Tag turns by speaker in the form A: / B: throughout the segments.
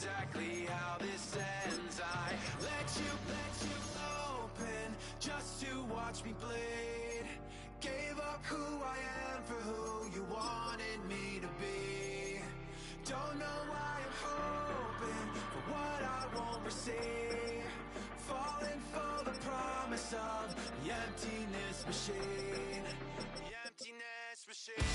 A: exactly how this ends. I let you open just to watch me bleed. Gave up who I am for who you wanted me to be. Don't know why I'm hoping for what I won't receive. Falling for the promise of the emptiness machine. The emptiness machine.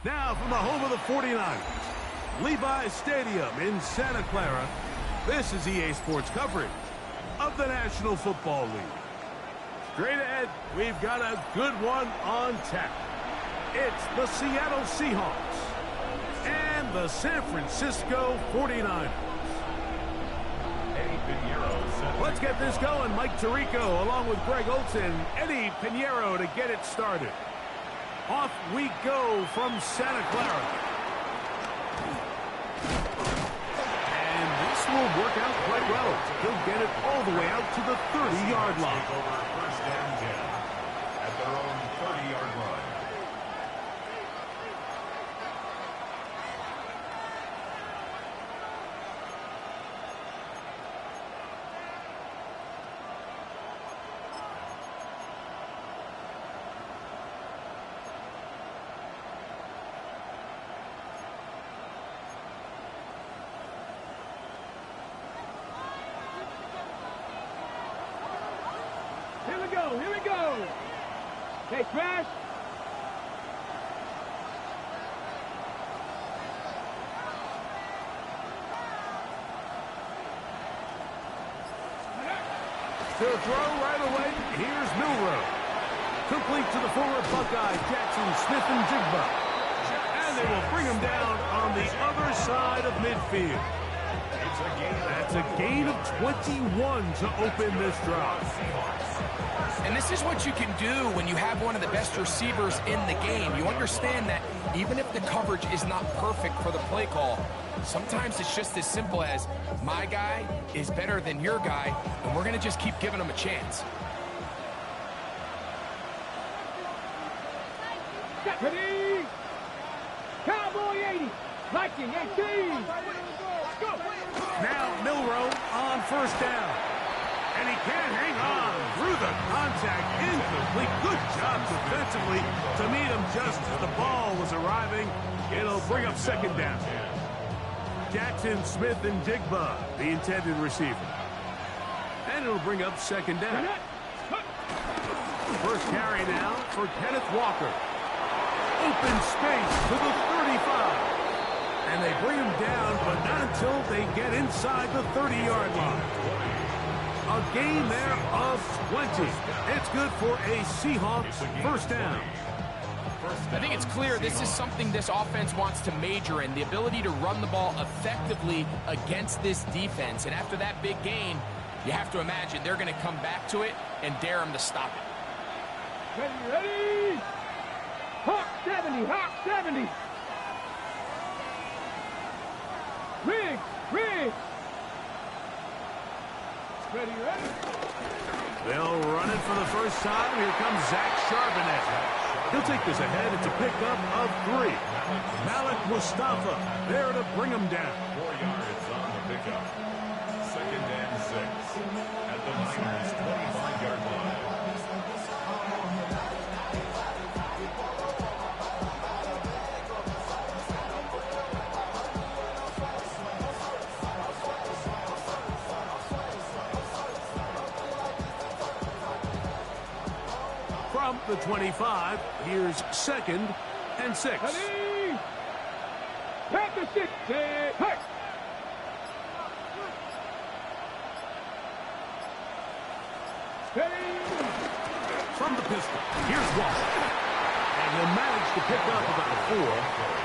B: Now from the home of the 49ers, Levi's Stadium in Santa Clara, this is EA Sports coverage of the National Football League. Straight ahead, we've got a good one on tap. It's the Seattle Seahawks and the San Francisco 49ers. Let's get this going. Mike Tirico along with Greg Olson, Eddie Pinheiro to get it started. Off we go from Santa Clara. And this will work out quite well. He'll get it all the way out to the 30-yard line.
C: First and 10 at their own 30-yard line.
D: Here we go. Hey, Crash.
B: To throw right away, here's Milrow. Complete to the former Buckeye, Jackson Smith and Jigba. And they will bring him down on the other side of midfield. That's a gain of 21 to open this drive.
E: And this is what you can do when you have one of the best receivers in the game. You understand that even if the coverage is not perfect for the play call, sometimes it's just as simple as my guy is better than your guy, and we're going to just keep giving him a chance.
D: Ready? Cowboy 80. Viking 18.
B: Now Milrow on first down. And he can't hang on through the contact. Incomplete. Good job defensively to meet him just as the ball was arriving. It'll bring up second down. Jackson Smith and Jigba, the intended receiver. And it'll bring up second down. First carry now for Kenneth Walker. Open space to the 35. And they bring him down, but not until they get inside the 30-yard line. A gain there of 20. It's good for a Seahawks first down.
E: I think it's clear this is something this offense wants to major in, the ability to run the ball effectively against this defense. And after that big gain, you have to imagine they're going to come back to it and dare him to stop it.
D: Ready? Hawk 70, Hawk 70. Riggs. Ready.
B: They'll run it for the first time. Here comes Zach Charbonnet. He'll take this ahead. It's a pickup of 3. Malik Mustafa there to bring him down.
C: 4 yards on the pickup. Second and 6 at the Niners' 25-yard line.
B: From the 25, here's second and 6.
D: Ready? Back to 6. Hey! Ready?
B: From the pistol, here's Walker. And he'll manage to pick up about 4.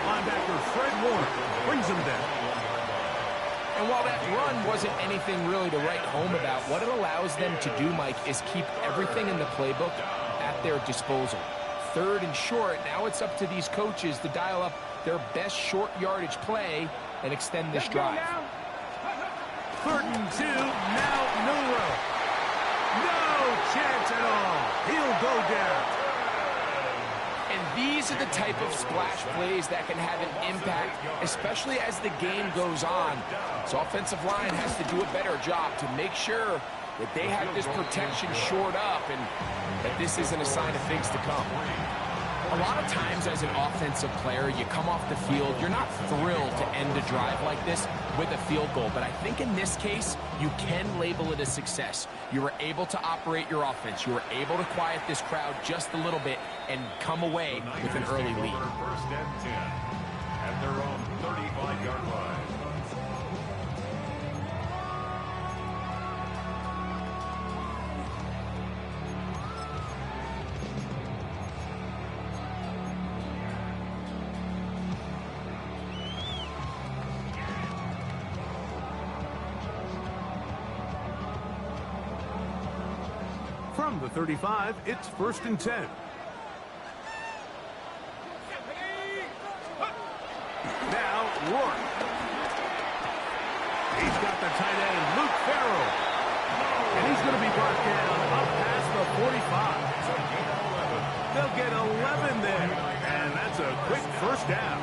B: Linebacker Fred Warner brings him down.
E: And while that run wasn't anything really to write home about, what it allows them to do, Mike, is keep everything in the playbook at their disposal. 3rd and short, now it's up to these coaches to dial up their best short yardage play and extend this drive.
B: 3rd and 2, now Milrow. No chance at all. He'll go down.
E: And these are the type of splash plays that can have an impact, especially as the game goes on. So offensive line has to do a better job to make sure that they have this protection shored up and that this isn't a sign of things to come. A lot of times as an offensive player, you come off the field, you're not thrilled to end a drive like this with a field goal. But I think in this case, you can label it a success. You were able to operate your offense. You were able to quiet this crowd just a little bit and come away with an early lead.
C: 1st and 10 at their own 35-yard line.
B: From the 35, it's 1st and 10. Now, Rourke. He's got the tight end, Luke Farrell. And he's going to be brought down up past the 45. They'll get 11 there. And that's a quick 1st down.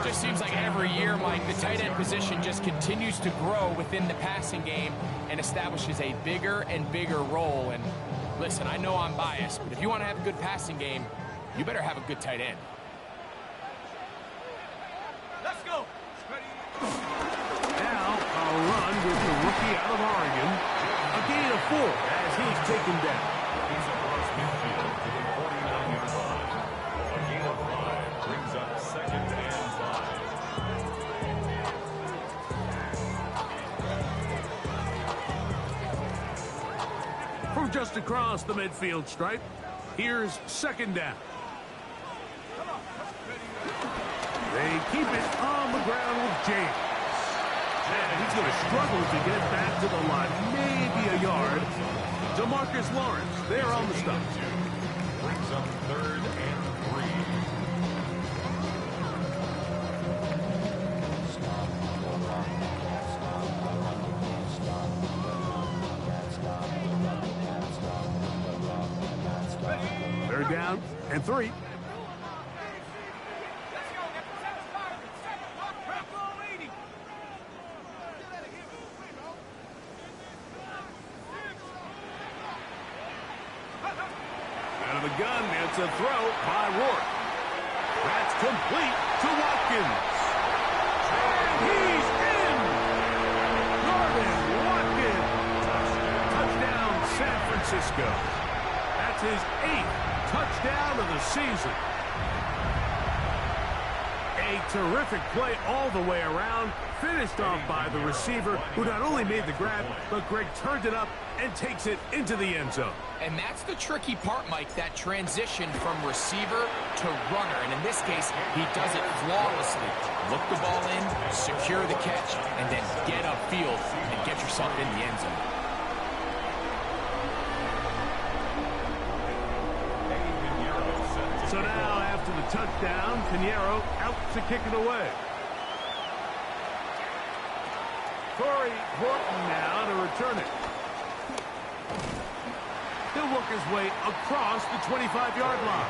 E: Just seems like every year, Mike, the tight end position just continues to grow within the passing game and establishes a bigger and bigger role. And listen, I know I'm biased, but if you want to have a good passing game, you better have a good tight end.
D: Let's go.
B: Now, a run with the rookie out of Oregon. A gain of 4 as he's taken down.
C: He's across midfield to the 49-yard line. A gain of 5 brings up 2nd and 5.
B: From just across the midfield stripe, here's 2nd down. They keep it on the ground with James. And he's going to struggle to get back to the line. Maybe a yard. DeMarcus Lawrence, there on the stop.
C: Brings up 3rd and 3.
B: Third down and 3. Out of the gun, it's a throw by Rourke. That's complete to Watkins. And he's in! Garvin Watkins. Touchdown, San Francisco. That's his 8th touchdown of the season. A terrific play all the way around. Finished off by the receiver, who not only made the grab, but Greg turned it up and takes it into the end zone.
E: And that's the tricky part, Mike, that transition from receiver to runner. And in this case, he does it flawlessly. Look the ball in, secure the catch, and then get upfield and get yourself in the end zone.
B: So now, after the touchdown, Pinheiro out to kick it away. Corey Horton now to return it. He'll work his way across the 25-yard line.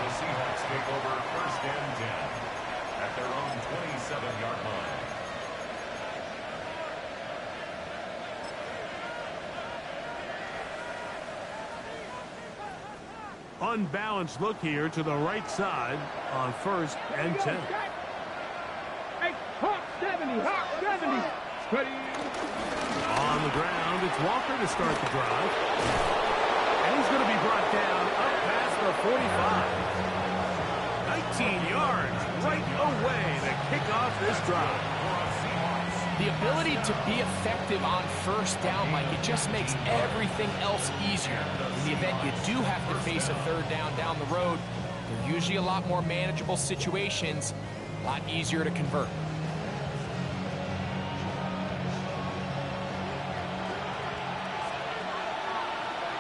C: The Seahawks take over 1st and 10 at their own 27-yard line.
B: Unbalanced look here to the right side on 1st and 10.
D: Hey, Hawk 70, Hawk 70. Ready.
B: On the ground, it's Walker to start the drive. And he's going to be brought down up past the 45. 19 yards right away to kick off this drive.
E: The ability to be effective on 1st down, Mike, it just makes everything else easier. In the event you do have to face a 3rd down the road, they're usually a lot more manageable situations, a lot easier to convert.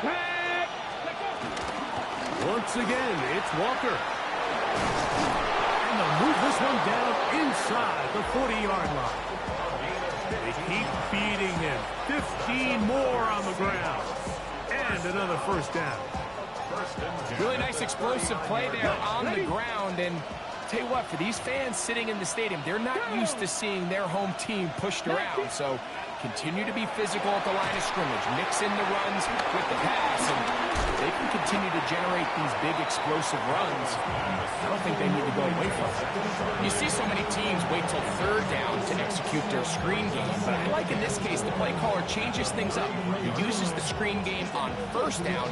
D: Tag.
B: Once again, it's Walker. And they'll move this one down inside the 40-yard line. They keep feeding him. 15 more on the ground. And another first down.
E: Really nice explosive play there on the ground. And tell you what, for these fans sitting in the stadium, they're not used to seeing their home team pushed around. So continue to be physical at the line of scrimmage. Mix in the runs with the pass. And they can continue to generate these big explosive runs. I don't think they need to go away from it. You see so many teams wait till third down to execute their screen game. But I like in this case, the play caller changes things up. He uses the screen game on first down,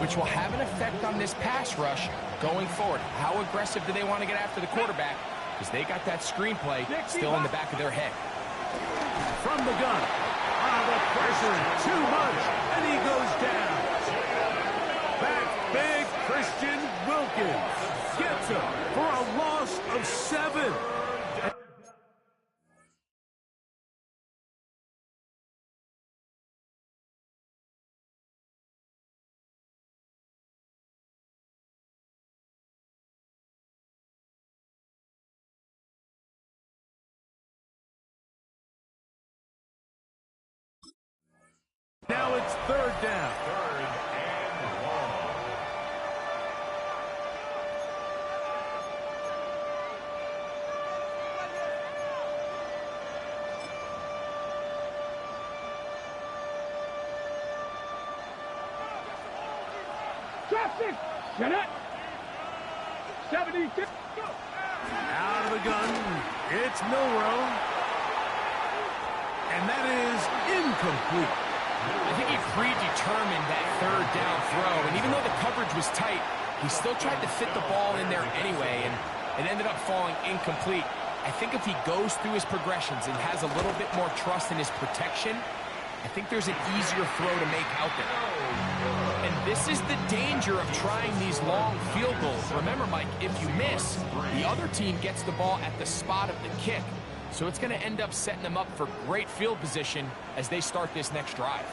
E: which will have an effect on this pass rush going forward. How aggressive do they want to get after the quarterback? Because they got that screenplay still in the back of their head.
B: From the gun. The pressure too much. And he goes down. Back big Christian Wilkins gets him for a loss of 7. Now it's third down.
C: Third and long.
D: Traffic. Get it. 76.
B: Out of the gun. It's Milrow. And that is incomplete.
E: I think he predetermined that third down throw, and even though the coverage was tight, he still tried to fit the ball in there anyway, and it ended up falling incomplete. I think if he goes through his progressions and has a little bit more trust in his protection, I think there's an easier throw to make out there. And this is the danger of trying these long field goals. Remember, Mike, if you miss, the other team gets the ball at the spot of the kick. So it's going to end up setting them up for great field position as they start this next drive.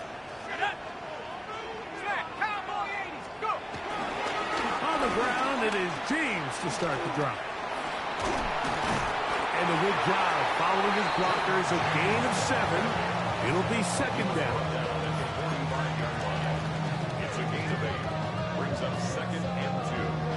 B: On the ground, it is James to start the drive. And a good job following his blockers, a gain of 7. It'll be second down.
C: It's a gain of 8. Brings up second and 2.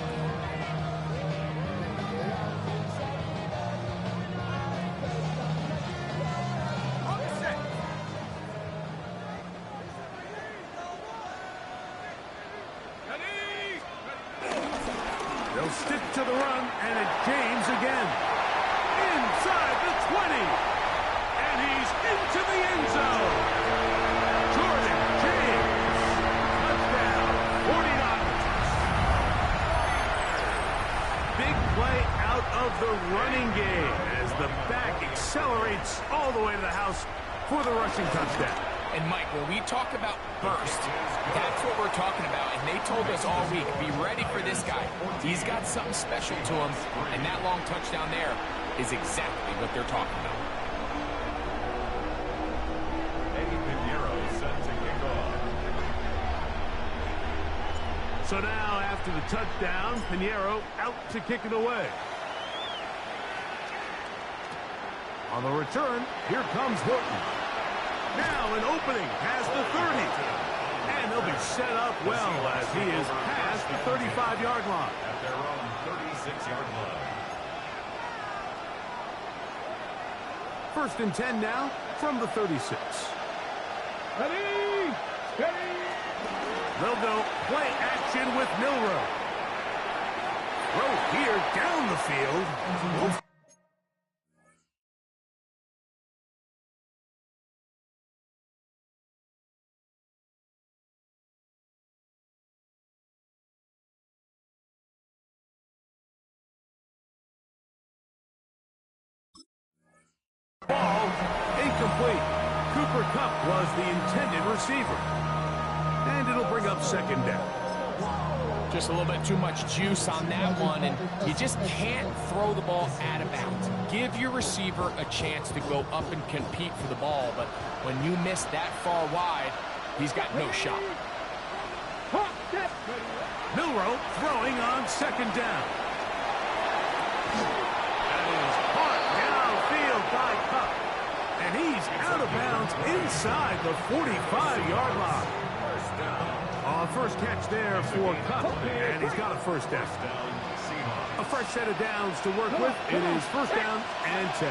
B: They'll stick to the run, and it's James again. Inside the 20. And he's into the end zone. Jordan James. Touchdown, 49ers. Big play out of the running game as the back accelerates all the way to the house for the rushing touchdown.
E: And, Mike, when we talk about burst, that's what we're talking about. And they told us all week, be ready for this guy. He's got something special to him. And that long touchdown there is exactly what they're talking about.
C: Set to kick off.
B: So now, after the touchdown, Pinheiro out to kick it away. On the return, here comes Horton. Now an opening past the 30. And they'll be set up well as he is past the 35-yard line.
C: At their own 36-yard line.
B: First and 10 now from the 36.
D: Ready. Steady.
B: They'll go play action with Milrow. Throw here down the field. Ball incomplete. Cooper Kupp was the intended receiver. And it'll bring up second down.
E: Just a little bit too much juice on that one, and you just can't throw the ball out of bounds. Give your receiver a chance to go up and compete for the ball, but when you miss that far wide, he's got no shot.
B: Milrow throwing on second down. That is caught downfield by Cup. And he's out of bounds inside the 45-yard line. First catch there for Cup, and he's got a first down. A fresh set of downs to work with. It is first down and 10.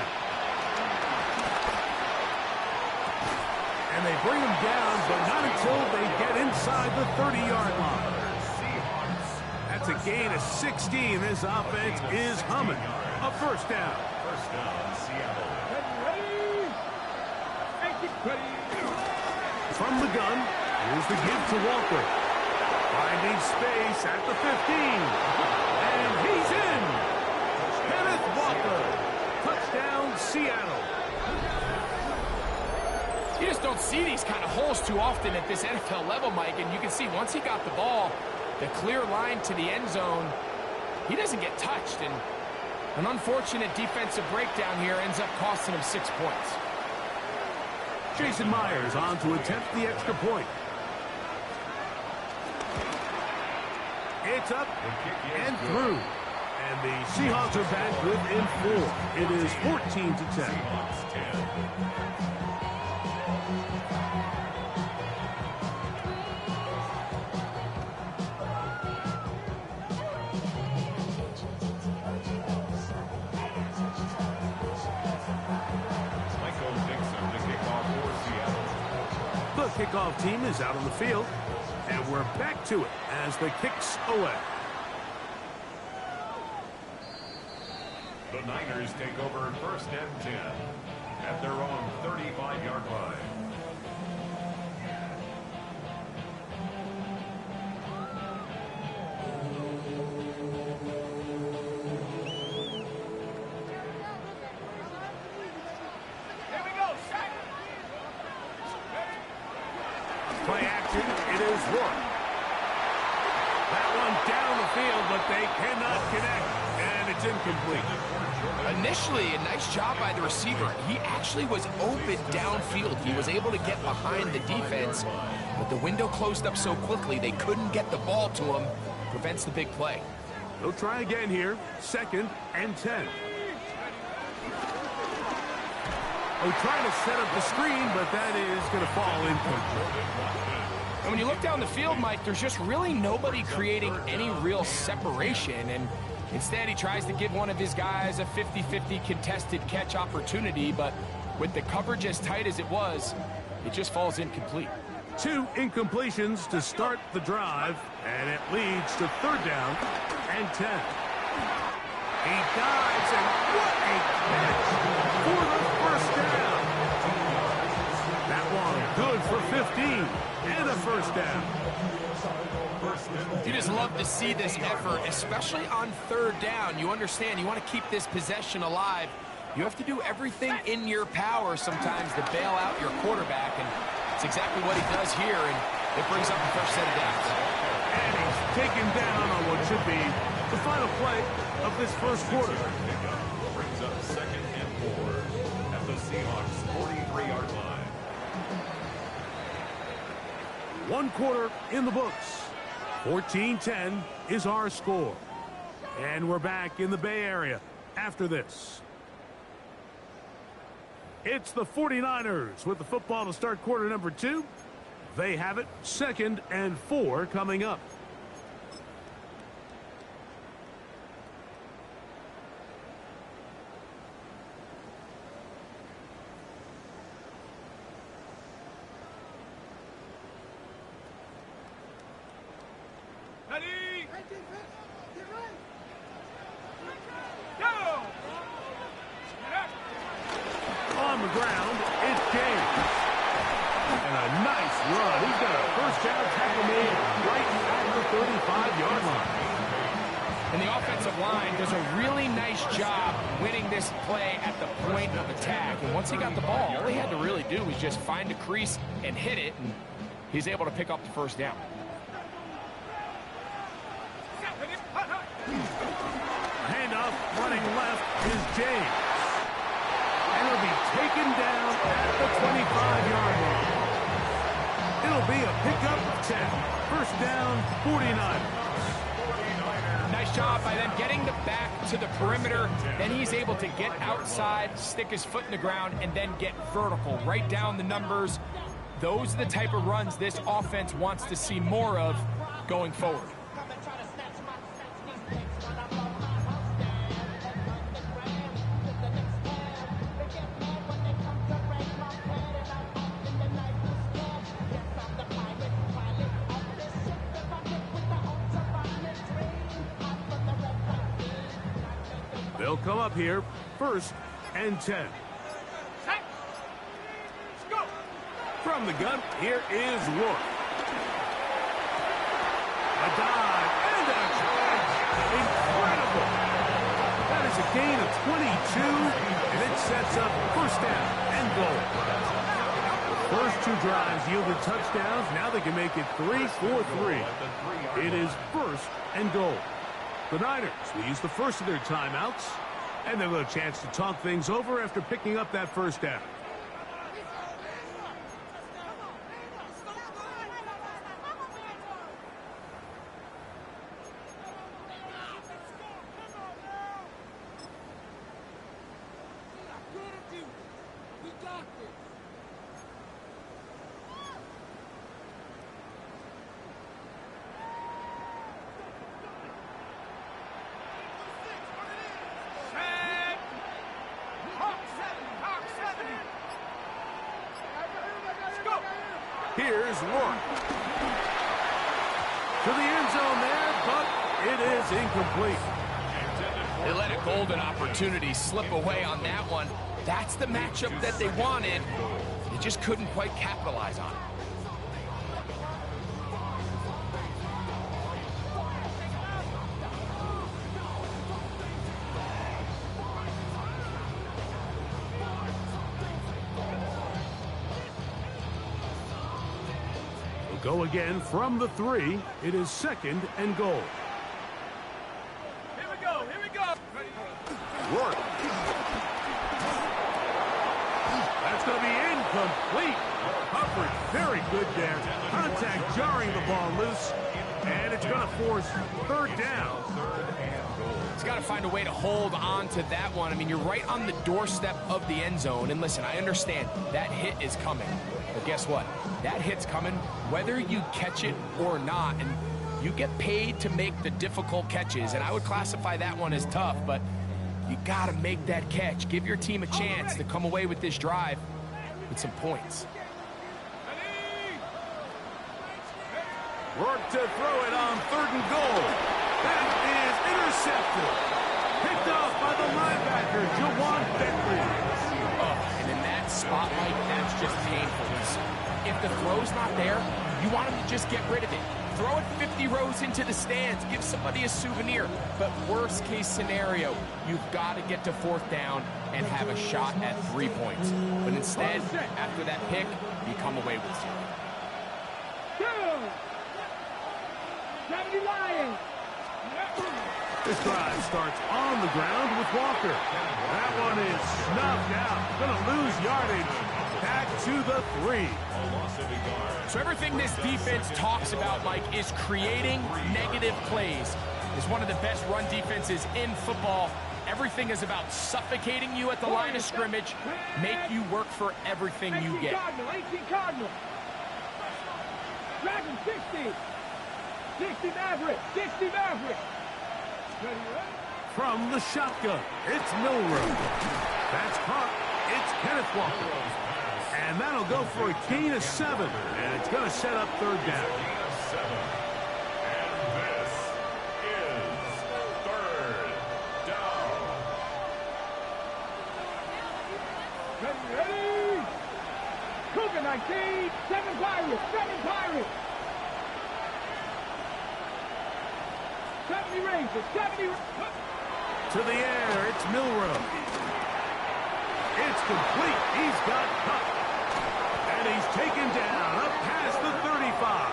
B: And they bring him down, but not until they get inside the 30-yard line. That's a gain of 16. This offense is humming. A first down.
C: First down, Seattle.
B: From the gun, here's the give to Walker. Finding space at the 15. And he's in. Kenneth Walker. Touchdown, Seattle.
E: You just don't see these kind of holes too often at this NFL level, Mike. And you can see once he got the ball, the clear line to the end zone, he doesn't get touched. And an unfortunate defensive breakdown here ends up costing him 6 points.
B: Jason Myers on to attempt the extra point. It's up and through. And the Seahawks are back within 4. It is 14-10.
C: Seahawks 10.
B: The kickoff team is out on the field, and we're back to it as the kick's away.
C: The Niners take over first and 10 at their own 35-yard line.
B: Play action, it is Rourke. That one down the field, but they cannot connect, and it's incomplete.
E: Initially, a nice job by the receiver. He actually was open downfield. He was able to get behind the defense, but the window closed up so quickly they couldn't get the ball to him. Prevents the big play.
B: They'll try again here, second and 10. Oh, trying to set up the screen, but that is going to fall incomplete.
E: And when you look down the field, Mike, there's just really nobody creating any real separation. And instead, he tries to give one of his guys a 50-50 contested catch opportunity. But with the coverage as tight as it was, it just falls incomplete.
B: 2 incompletions to start the drive, and it leads to third down and 10. He dives, and what a catch for the first down. That one good for 15 and a first down.
E: You just love to see this effort, especially on third down. You understand, you want to keep this possession alive. You have to do everything in your power sometimes to bail out your quarterback, and it's exactly what he does here, and it brings up the first set of downs.
B: And he's taken down on what should be the final play of this first quarter.
C: Brings up second and 4 at the Seahawks 43-yard line.
B: 1 quarter in the books. 14-10 is our score. And we're back in the Bay Area after this. It's the 49ers with the football to start quarter number 2. They have it, second and 4 coming up. On the ground, it's James. And a nice run. He's got a first down tackle made right at the 35-yard line.
E: And the offensive line does a really nice job winning this play at the point of attack. And once he got the ball, all he had to really do was just find a crease and hit it, and he's able to pick up the first down.
B: Handoff running left is James. And he'll be taken down at the 25-yard line. It'll be a pickup of 10. First down, 49.
E: Nice job by them getting the back to the perimeter. Then he's able to get outside, stick his foot in the ground, and then get vertical. Right down the numbers. Those are the type of runs this offense wants to see more of going forward.
B: They'll come up here, first and 10. From the gun, here is Rourke. A dive and a catch. Incredible. That is a gain of 22, and it sets up first down and goal. The first two drives yielded touchdowns. Now they can make it 3-4-3. It is first and goal. The Niners will use the first of their timeouts, and they'll have a chance to talk things over after picking up that first down. Here's Rourke. To the end zone there, but it is incomplete.
E: They let a golden opportunity slip away on that one. That's the matchup that they wanted. They just couldn't quite capitalize on it.
B: Go again from the 3. It is second and goal.
D: Here we go. Here we go.
B: Rourke. That's going to be incomplete. Coverage very good there. Contact jarring the ball loose. And it's going to force third down.
E: He's got to find a way to hold on to that one. I mean, you're right on the doorstep of the end zone. And listen, I understand that hit is coming. But guess what? That hit's coming whether you catch it or not. And you get paid to make the difficult catches. And I would classify that one as tough. But you got to make that catch. Give your team a chance to come away with this drive with some points.
B: Rourke to throw it on third and goal. That is intercepted. Picked off by the linebacker, Jawan Beckley.
E: Oh, and in that spotlight, that's just painful. If the throw's not there, you want him to just get rid of it. Throw it 50 rows into the stands. Give somebody a souvenir. But worst case scenario, you've got to get to fourth down and have a shot at 3 points. But instead, after that pick, you come away with 0.
D: 70 Lions.
B: This drive starts on the ground with Walker. That one is snuffed out. Going to lose yardage. Back to the 3.
E: So everything this defense talks about, Mike, is creating negative plays. It's one of the best run defenses in football. Everything is about suffocating you at the line of scrimmage, make you work for everything you get.
D: 18 Cardinal. Dragon 60. 60 Maverick. 60 Maverick.
B: From the shotgun, it's Milrow. That's caught. It's Kenneth Walker. And that'll go for a gain of 7. And it's going to set up third down.
C: And this is third down.
D: Ready? Cougar 19. 7 Pirates. 7 Pirates. 70 Rangers. 70.
B: To the air, it's Milrow. It's complete. He's got Cup. And he's taken down up past the 35.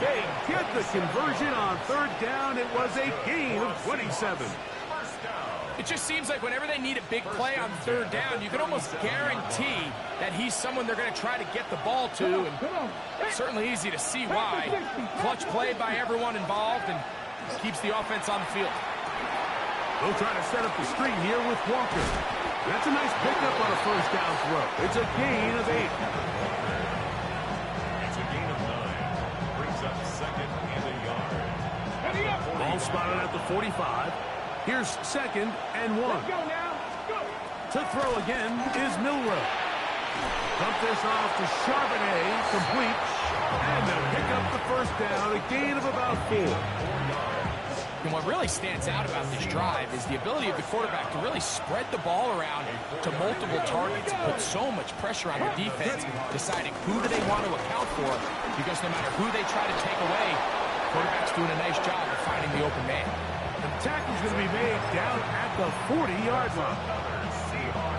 B: They get the conversion on third down. It was a gain of 27.
C: First down.
E: It just seems like whenever they need a big play on third down, you can almost guarantee that he's someone they're going to try to get the ball to, and certainly easy to see why. Clutch play by everyone involved and keeps the offense on the field.
B: They'll try to set up the screen here with Walker. That's a nice pickup on a first down throw. It's a gain of 8.
C: It's a gain of 9. Brings up second and a yard.
B: Ball spotted at the 45. Here's second and 1.
D: Let's go now. Go.
B: To throw again is Milroe. Dump this off to Charbonnet, complete. And they'll pick up the first down, a gain of about 4.
E: And what really stands out about this drive is the ability of the quarterback to really spread the ball around to multiple targets and put so much pressure on the defense, deciding who do they want to account for, because no matter who they try to take away, the quarterback's doing a nice job of finding the open man.
B: The tackle's going to be made down at the 40-yard line.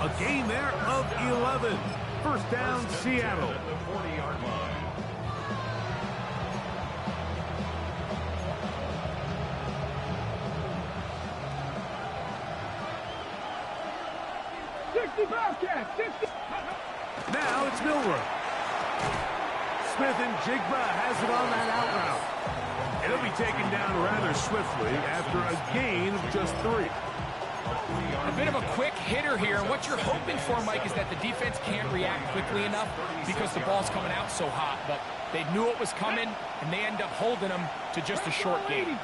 B: A gain there of 11. First down, Seattle.
C: At the 40-yard line.
B: Now it's Milroe. Smith and Jigba has it on that out route. It'll be taken down rather swiftly after a gain of just 3.
E: A bit of a quick hitter here, and what you're hoping for, Mike, is that the defense can't react quickly enough because the ball's coming out so hot, but they knew it was coming, and they end up holding them to just a short gain.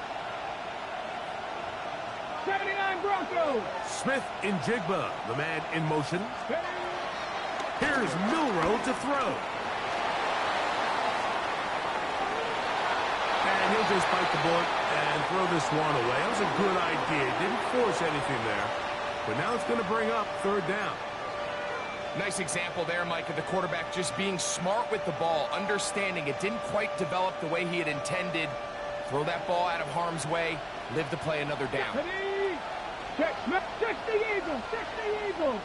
D: 79 Broncos.
B: Smith and Jigba, the man in motion. Here's Milroe to throw. And he'll just bite the bullet and throw this one away. That was a good idea. Didn't force anything there. But now it's going to bring up third down.
E: Nice example there, Mike, of the quarterback just being smart with the ball, understanding it didn't quite develop the way he had intended. Throw that ball out of harm's way, live to play another down.
D: Check Smith. 60 Eagles. 60 Eagles.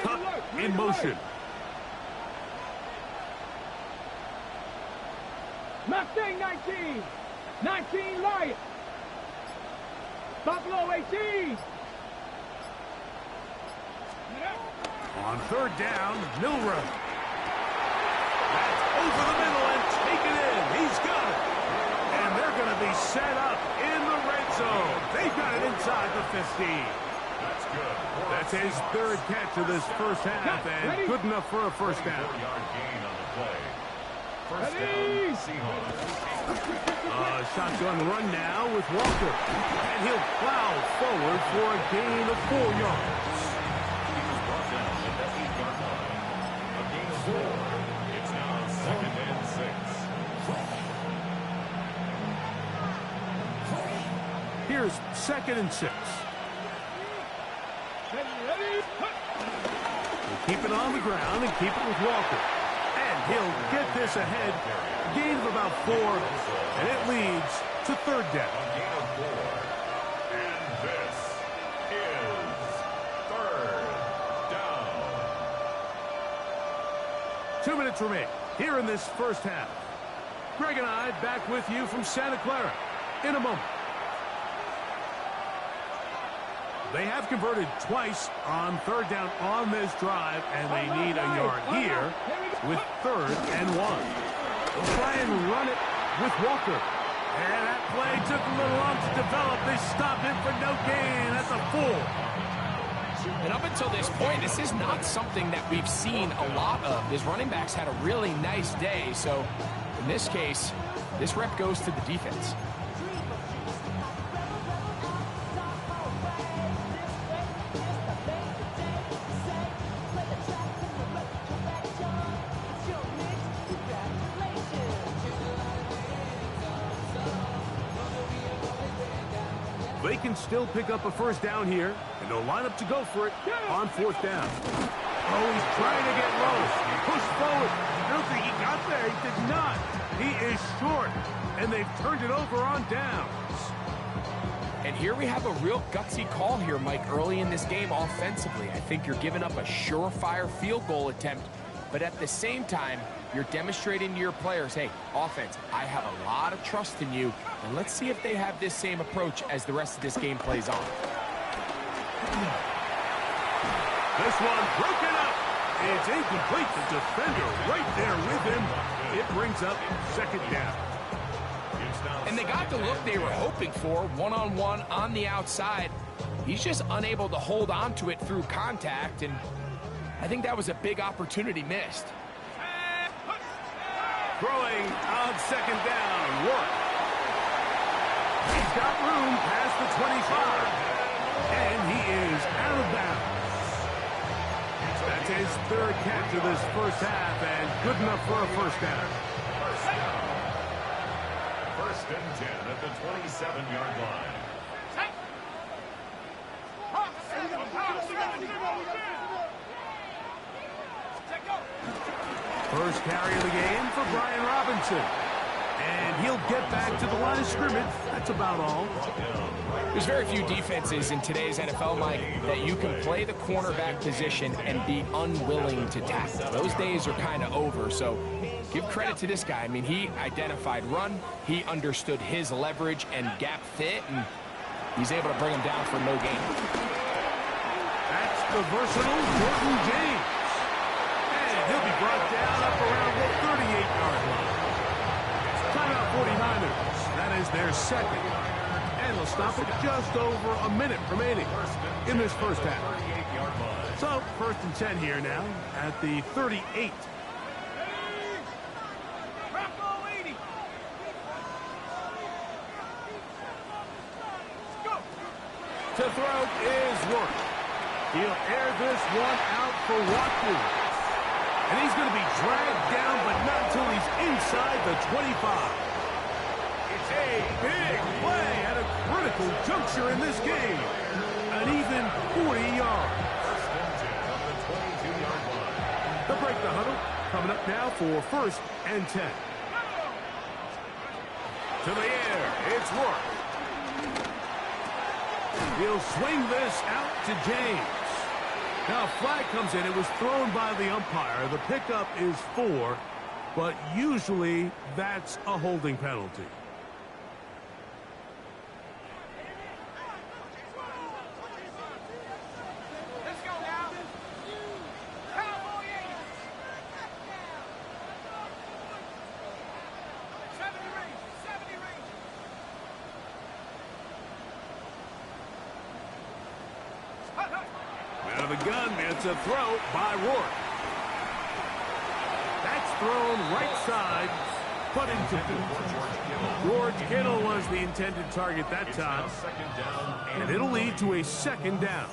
B: Cup in motion.
D: Mustang 19. 19 Lions. Buffalo 18.
B: On third down, Milroe. That's over the middle and taken in. He's got it. And they're going to be set up in the red zone. They've got it inside the 15.
C: That's good.
B: That's his third catch of this first half, and good enough for a first down.
C: 4-yard gain on the play. First down, Seahawks.
B: Shotgun run now with Walker. And he'll plow forward for a gain of 4 yards.
C: He was brought down at the 8-yard line. A gain of 4. It's now second and 6.
B: Here's second and 6. We'll keep it on the ground and keep it with Walker. And he'll get this ahead. Gain of about 4, and it leads to third down.
C: A gain of 4. And this is third down.
B: 2 minutes remain here in this first half. Greg and I back with you from Santa Clara in a moment. They have converted twice on third down on this drive, and they need a yard here with third and 1. They'll try and run it with Walker. And that play took a little long to develop. They stopped him for no gain at the 4.
E: And up until this point, this is not something that we've seen a lot of. His running backs had a really nice day, so in this case, this rep goes to the defense.
B: They can still pick up a first down here, and they'll line up to go for it on fourth down. Oh, he's trying to get low. Push forward. I don't think he got there. He did not. He is short, and they've turned it over on downs.
E: And here we have a real gutsy call here, Mike, early in this game offensively. I think you're giving up a surefire field goal attempt but at the same time, you're demonstrating to your players, hey, offense, I have a lot of trust in you, and let's see if they have this same approach as the rest of this game plays on.
B: This one broken up. It's incomplete. The defender right there with him. It brings up second down.
E: And they got the look they were hoping for, one-on-one on the outside. He's just unable to hold on to it through contact, and I think that was a big opportunity missed.
B: Throwing on second down. Work. He's got room past the 25. And he is out of bounds. That's his third catch of this first half, and good enough for a first down.
C: First and 10 at the 27-yard line.
B: First carry of the game for Brian Robinson. And he'll get back to the line of scrimmage. That's about all.
E: There's very few defenses in today's NFL, Mike, that you can play the cornerback position and be unwilling to tackle. Those days are kind of over, so give credit to this guy. I mean, he identified run, he understood his leverage and gap fit, and he's able to bring him down for no gain.
B: That's the versatile Jordan James. And he'll be brought down up around the 38-yard line. Timeout 49ers. That is their second. And they'll stop it just over a minute remaining in this first half. So, first and 10 here now at the 38. To throw is Work. He'll air this one out for Watkins. And he's going to be dragged down, but not until he's inside the 25. It's a big play at a critical juncture in this game. An even 40 yards.
C: First and 10 on the 22-yard line.
B: They'll break the huddle. Coming up now for first and 10. To the air. It's Work. He'll swing this out to James. Now, a flag comes in. It was thrown by the umpire. The pickup is 4, but usually that's a holding penalty.
D: Let's go now. Cowboy 80. 70 range. 70 range.
B: Out of the gun, it's a throw by Rourke. That's thrown right side, but into George Kittle was the intended target that time, and it'll lead to a second down.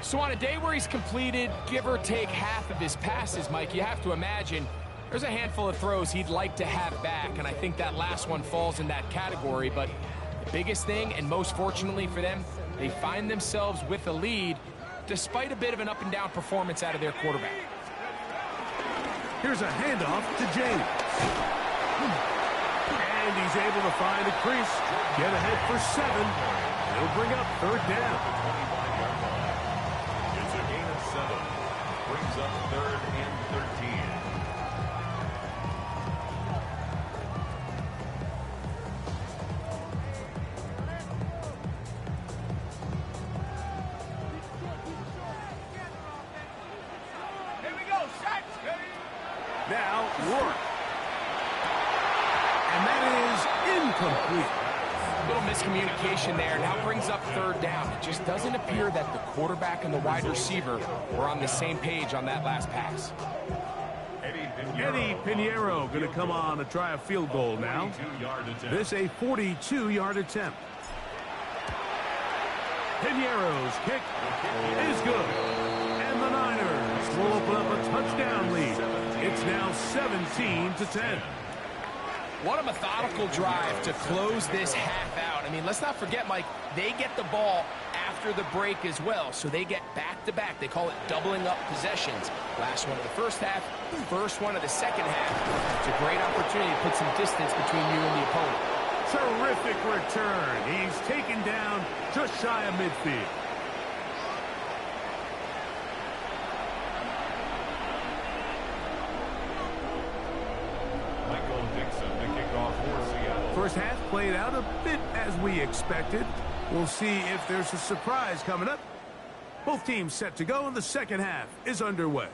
E: So on a day where he's completed, give or take half of his passes, Mike, you have to imagine there's a handful of throws he'd like to have back, and I think that last one falls in that category. But the biggest thing, and most fortunately for them, they find themselves with a lead despite a bit of an up-and-down performance out of their quarterback.
B: Here's a handoff to James. And he's able to find a crease, get ahead for 7. He'll bring up third down.
C: It's a gain of 7. Brings up third and 13.
B: Now, Rourke. And that is incomplete.
E: A little miscommunication there, and now brings up third down. It just doesn't appear that the quarterback and the wide receiver were on the same page on that last pass.
B: Eddie Pinheiro going to come on to try a field goal now. This a 42-yard attempt. Pinheiro's kick is good. And the Niners will open up a touchdown lead. It's now 17-10.
E: What a methodical drive to close this half out. I mean, let's not forget, Mike, they get the ball after the break as well, so they get back-to-back. They call it doubling up possessions. Last one of the first half, first one of the second half. It's a great opportunity to put some distance between you and the opponent.
B: Terrific return. He's taken down just shy of midfield.
C: kickoff for Seattle.
B: First half played out a bit as we expected. We'll see if there's a surprise coming up. Both teams set to go, and the second half is underway.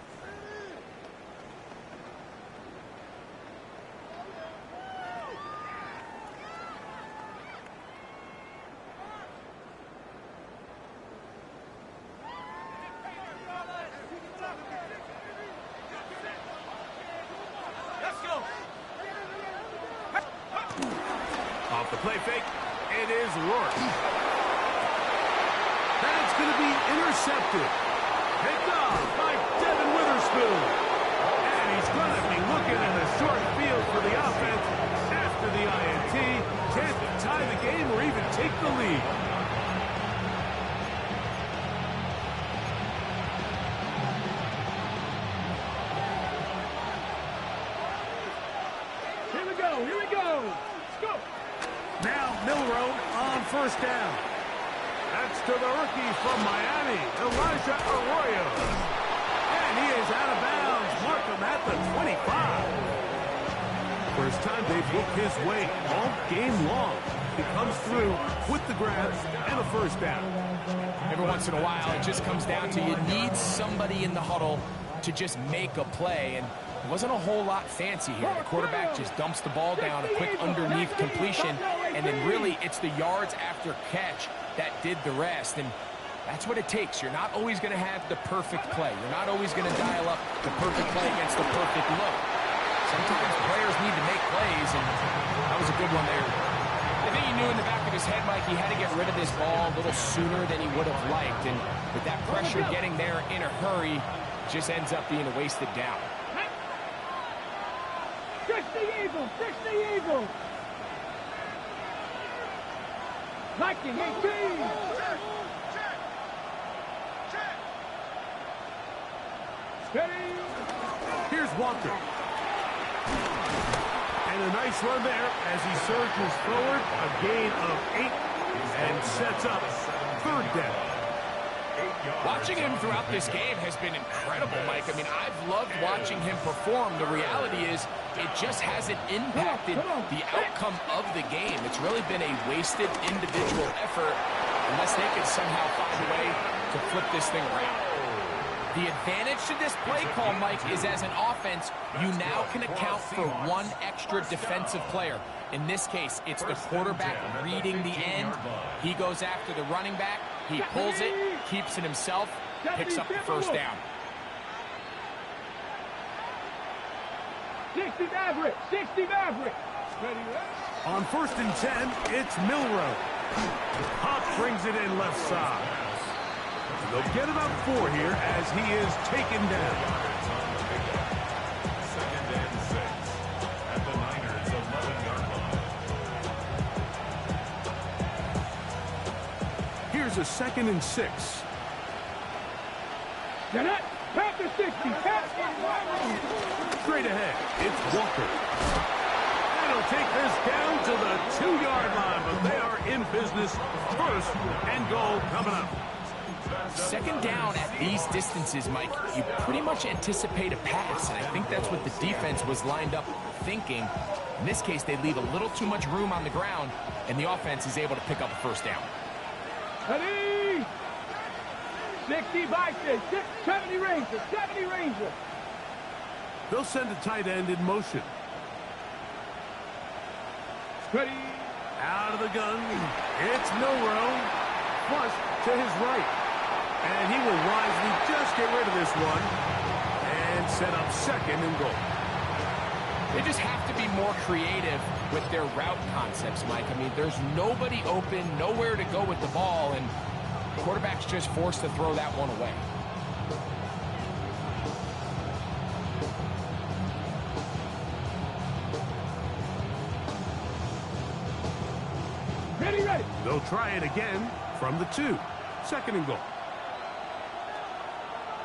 B: Off the play fake, it is Rourke. That's going to be intercepted. Picked off by Devin Witherspoon. And he's going to be looking in the short field for the offense after the INT. Chance to tie the game or even take the lead.
D: Here we go. Here we go. Let's go.
B: Now Milroe on first down. That's to the rookie from Miami, Elijah Arroyo. And he is out of bounds. Mark him at the 25. First time they've looked his way all game long. He comes through with the grab and a first down.
E: Every once in a while, it just comes down to you need somebody in the huddle to just make a play. And it wasn't a whole lot fancy here. The quarterback just dumps the ball down, a quick underneath completion, and then really it's the yards after catch that did the rest. And that's what it takes. You're not always going to have the perfect play. You're not always going to dial up the perfect play against the perfect look. Sometimes players need to make plays, and that was a good one there. I think he knew in the back of his head, Mike, he had to get rid of this ball a little sooner than he would have liked. And with that pressure getting there in a hurry, it just ends up being a wasted down.
D: Fish the Eagles! Fish the Eagles! Liking 18! Steady!
B: Here's Walker. And a nice run there as he surges forward. A gain of 8 and sets up third down.
E: Watching him throughout this game has been incredible, Mike. I mean, I've loved watching him perform. The reality is it just hasn't impacted the outcome of the game. It's really been a wasted individual effort unless they can somehow find a way to flip this thing around. The advantage to this play call, Mike, is as an offense, you now can account for one extra defensive player. In this case, it's the quarterback reading the end. He goes after the running back. He pulls it, keeps it himself, picks up the first down.
D: 60 Maverick! 60 Maverick!
B: On first and 10, it's Milroe. Hop brings it in left side. They'll get about 4 here as he is taken down.
C: Second and 6 at the Niners' 11-yard line.
B: Here's a second and 6.
D: Get it! Pass the 60! Pass
B: Straight ahead, it's Walker. That'll take this down to the 2-yard line, but they are in business. First and goal coming up.
E: Second down at these distances, Mike, you pretty much anticipate a pass, and I think that's what the defense was lined up thinking. In this case, they leave a little too much room on the ground, and the offense is able to pick up a first down.
D: Ready! 60 Bison, 70 Ranger, 70 Ranger.
B: They'll send a tight end in motion.
D: Ready!
B: Out of the gun, it's Milroe. Flush to his right. And he will wisely just get rid of this one and set up second and goal.
E: They just have to be more creative with their route concepts, Mike. I mean, there's nobody open, nowhere to go with the ball, and the quarterback's just forced to throw that one away.
D: Ready, ready.
B: They'll try it again from the 2. Second and goal.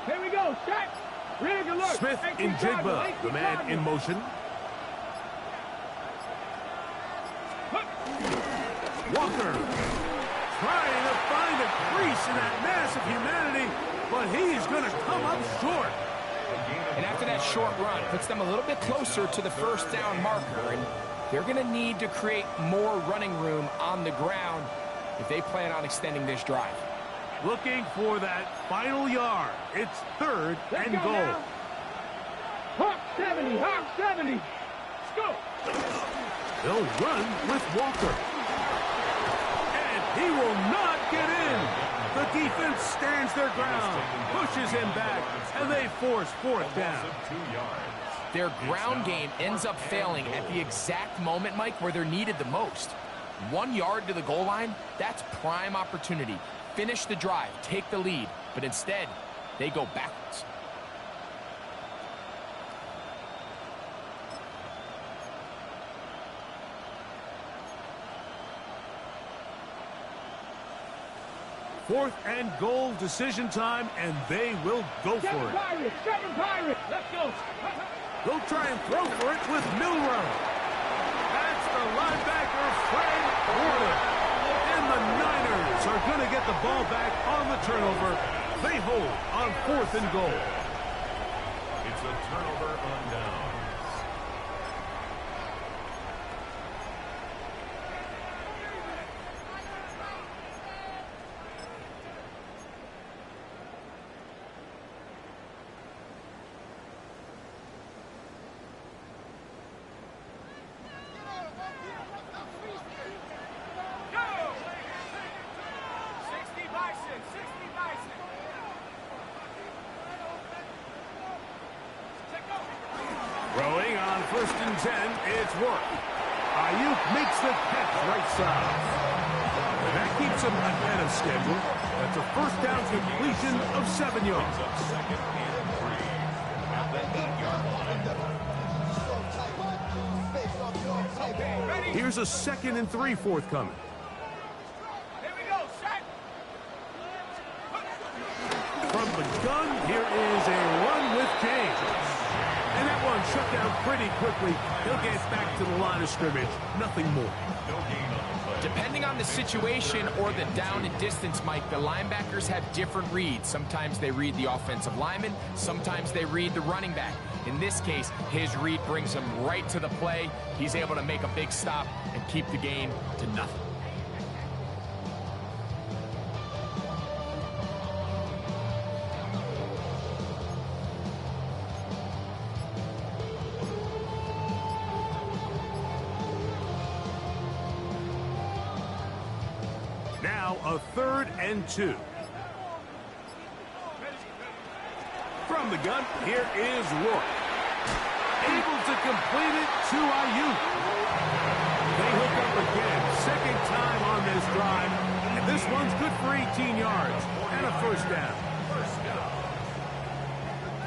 D: Here we go. Set. Rig alert.
B: Smith in Jigba, the man in motion. Walker trying to find a crease in that mass of humanity, but he's going to come up short.
E: And after that short run, puts them a little bit closer to the first down marker. And they're going to need to create more running room on the ground if they plan on extending this drive.
B: Looking for that final yard. It's 3rd and goal.
D: Now. Hawk 70, Hawk 70. Let's go.
B: They'll run with Walker. And he will not get in. The defense stands their ground, pushes him back, and they force 4th down.
E: Their ground game ends up failing at the exact moment, Mike, where they're needed the most. 1 yard to the goal line, that's prime opportunity. Finish the drive, take the lead, but instead, they go backwards.
B: Fourth and goal, decision time, and they will go for it.
D: Seven Pirates, let's go.
B: They'll try and throw for it with Milrow. That's the linebacker, Frank Warner. And the Niners are going to get the ball back on the turnover. They hold on 4th and goal.
C: It's a turnover on downs.
B: Throwing on 1st and 10, it's work. Ayuk makes the catch right side. And that keeps him ahead of schedule. That's a 1st down completion of 7 yards.
C: Second and 3 at the 8-yard line.
B: Here's a 2nd and 3 forthcoming.
D: Here we go, set.
B: From the gun, here is a run with James. And that one shut down pretty quickly. He'll get back to the line of scrimmage. Nothing more.
C: No gain on the play.
E: Depending on the situation or the down and distance, Mike, the linebackers have different reads. Sometimes they read the offensive lineman. Sometimes they read the running back. In this case, his read brings him right to the play. He's able to make a big stop and keep the gain to nothing.
B: Now a 3rd and 2. From the gun, here is Rourke. Able to complete it to Ayuk. They hook up again. 2nd time on this drive. And this one's good for 18 yards and a 1st down.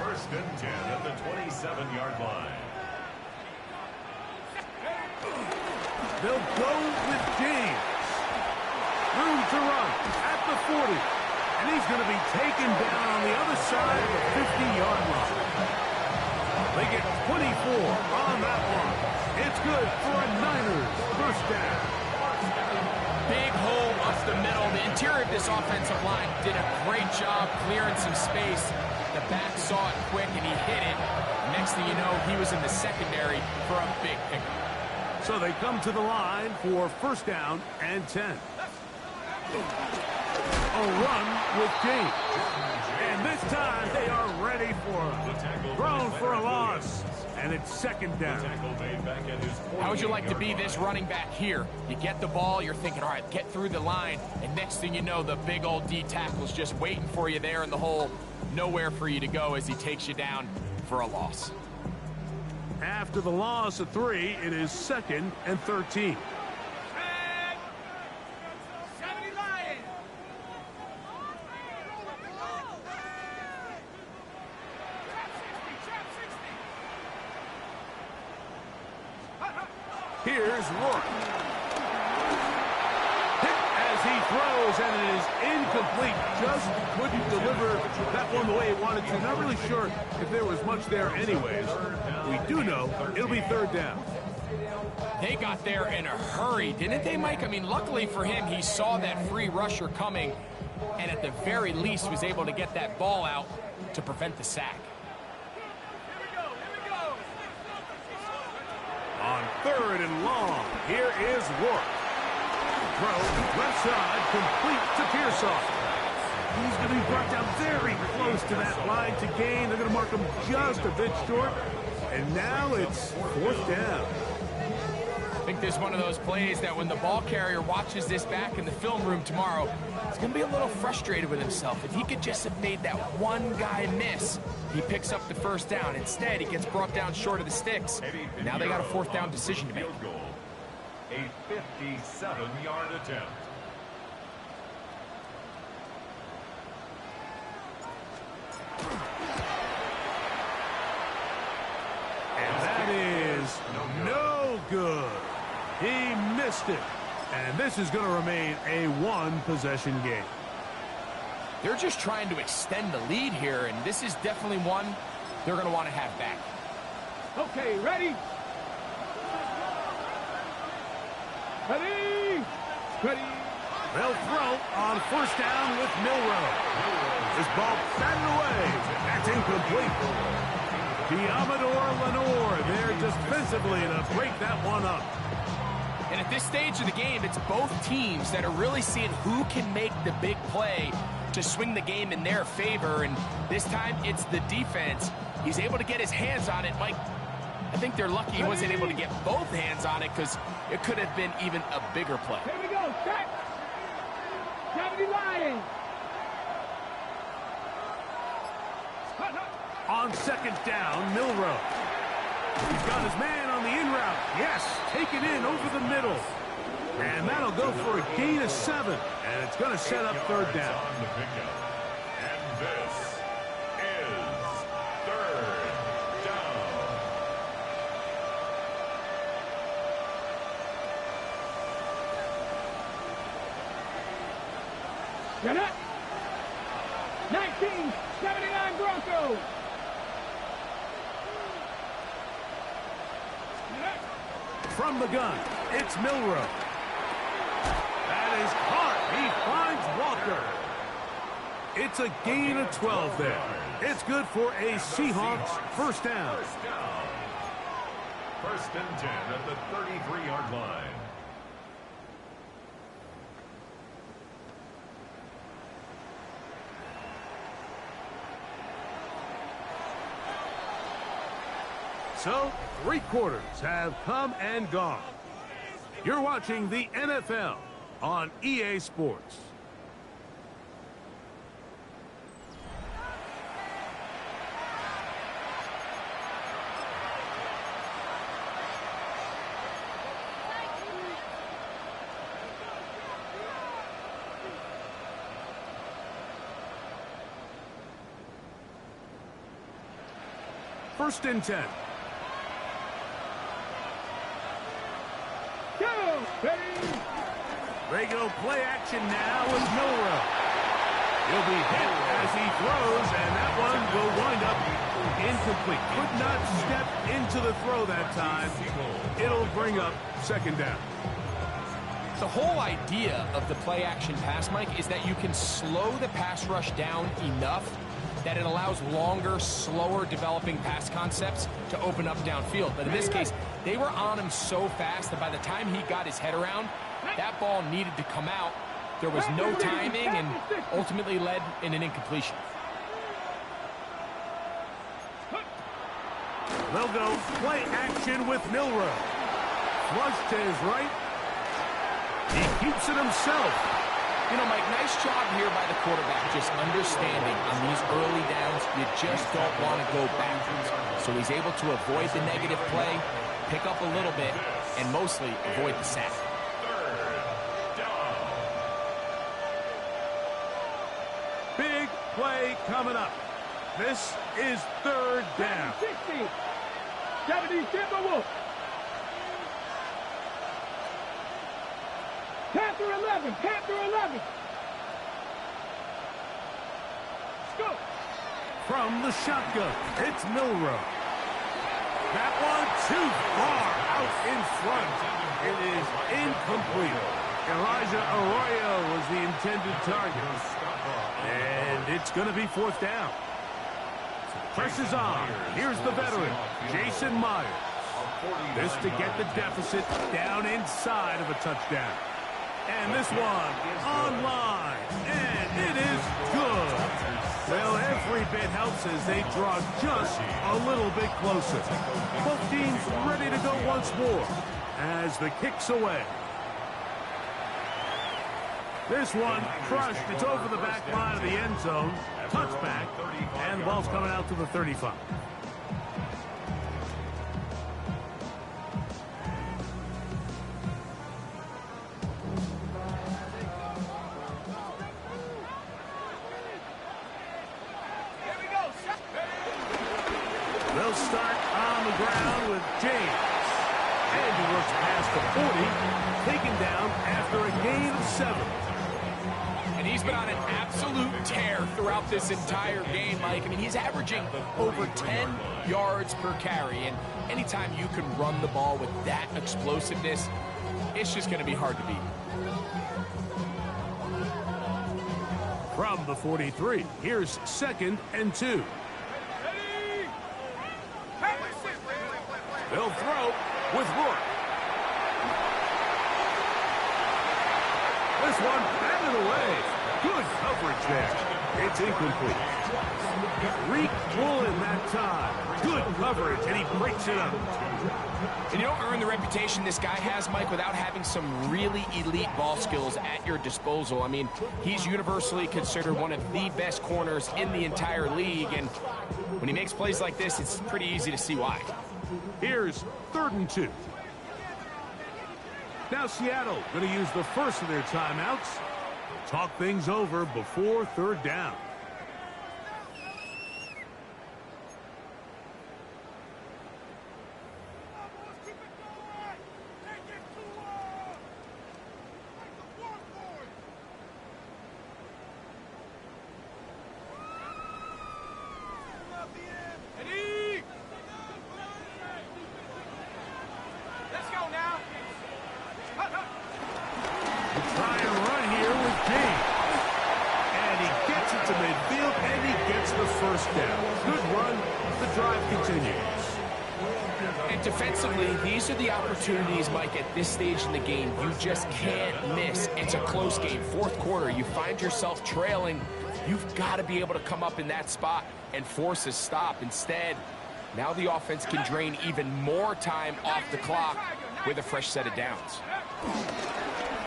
C: 1st and 10 at the 27-yard line.
B: They'll go with James. Room to run at the 40. And he's going to be taken down on the other side of the 50-yard line. They get 24 on that one. It's good for a Niners 1st down.
E: Big hole up the middle. The interior of this offensive line did a great job clearing some space. The back saw it quick and he hit it. Next thing you know, he was in the secondary for a big pickup.
B: So they come to the line for 1st down and 10. A run with James. And this time they are ready for him. Thrown for a loss. And it's 2nd down.
E: How would you like to be this running back here? You get the ball, you're thinking, all right, get through the line. And next thing you know, the big old D tackle's just waiting for you there in the hole. Nowhere for you to go as he takes you down for a loss.
B: After the loss of 3, it is 2nd and 13. Here's Rourke. Hit as he throws, and it is incomplete. Just couldn't deliver that one the way he wanted to. Not really sure if there was much there anyways. We do know it'll be 3rd down.
E: They got there in a hurry, didn't they, Mike? I mean, luckily for him, he saw that free rusher coming, and at the very least was able to get that ball out to prevent the sack.
B: On 3rd and long. Here is Rourke. Throw left side, complete to Pearsall. He's going to be brought down very close to that line to gain. They're going to mark him just a bit short. And now it's fourth down.
E: I think this is one of those plays that when the ball carrier watches this back in the film room tomorrow, he's going to be a little frustrated with himself. If he could just have made that one guy miss, he picks up the first down. Instead, he gets brought down short of the sticks. Now they got a fourth down decision to make.
C: A 57-yard attempt.
B: And that is no good. He missed it. And this is going to remain a one-possession game.
E: They're just trying to extend the lead here, and this is definitely one they're going to want to have back.
D: Okay, ready? Ready? Ready?
B: They'll throw on first down with Milroe. This ball batted away. That's incomplete. Diamador Lenore there defensively to break that one up.
E: And at this stage of the game, it's both teams that are really seeing who can make the big play to swing the game in their favor. And this time, it's the defense. He's able to get his hands on it. Mike, I think they're lucky he wasn't able to get both hands on it because it could have been even a bigger play.
D: Here we go, set. 70 Lions.
B: On second down, Milroe. He's got his man on the in route. Yes, take it in over the middle. And that'll go for a gain of 7. And it's going to set up third down.
C: And this is third down.
D: Get up. 1979 Broncos.
B: From the gun, it's Milroe. That is caught. He finds Walker. It's a gain of 12 there. It's good for a Seahawks first down.
C: First and 10 at the 33-yard line.
B: So, 3 quarters have come and gone. You're watching the NFL on EA Sports. First and 10. They go play action now with Milroe. He'll be hit as he throws, and that one will wind up incomplete. Could not step into the throw that time. It'll bring up second down.
E: The whole idea of the play action pass, Mike, is that you can slow the pass rush down enough that it allows longer, slower developing pass concepts to open up downfield. But in this case, they were on him so fast that by the time he got his head around, that ball needed to come out. There was no timing and ultimately led in an incompletion.
B: They'll go play action with Milroe. Flush to his right. He keeps it himself.
E: You know, Mike, nice job here by the quarterback, just understanding on these early downs, you just don't want to go backwards. So he's able to avoid the negative play, pick up a little bit, and mostly avoid the sack.
B: Big play coming up. This is third down.
D: 60. 70 Timberwolves. Panther 11. Panther 11. Let's go.
B: From the shotgun, it's Milroe. That one too far out in front. It is incomplete. Elijah Arroyo was the intended target. And it's going to be fourth down. Presses on. Here's the veteran, Jason Myers. This to get the deficit down inside of a touchdown. And this one online, and it is good. Well, every bit helps as they draw just a little bit closer. Both teams ready to go once more as the kick's away. This one crushed. It's over the back line of the end zone. Touchback, and the ball's coming out to the 35. They'll start on the ground with James. And he looks past the 40, taken down after a gain of 7.
E: And he's been on an absolute tear throughout this entire game, Mike. I mean, he's averaging over 10 yards per carry. And anytime you can run the ball with that explosiveness, it's just going to be hard to beat.
B: From the 43, here's 2nd and 2. They'll throw with Rourke. This one batted away. Good coverage there. It's incomplete. Reek pulling that time. Good coverage, and he breaks it up.
E: And you don't earn the reputation this guy has, Mike, without having some really elite ball skills at your disposal. I mean, he's universally considered one of the best corners in the entire league, and when he makes plays like this, it's pretty easy to see why.
B: Here's 3rd and 2. Now Seattle going to use the first of their timeouts. Talk things over before 3rd down. Try and run here with James. And he gets it to midfield, and he gets the first down. Good run. The drive continues.
E: And defensively, these are the opportunities, Mike, at this stage in the game you just can't miss. It's a close game. 4th quarter, you find yourself trailing. You've got to be able to come up in that spot and force a stop. Instead, now the offense can drain even more time off the clock with a fresh set of downs.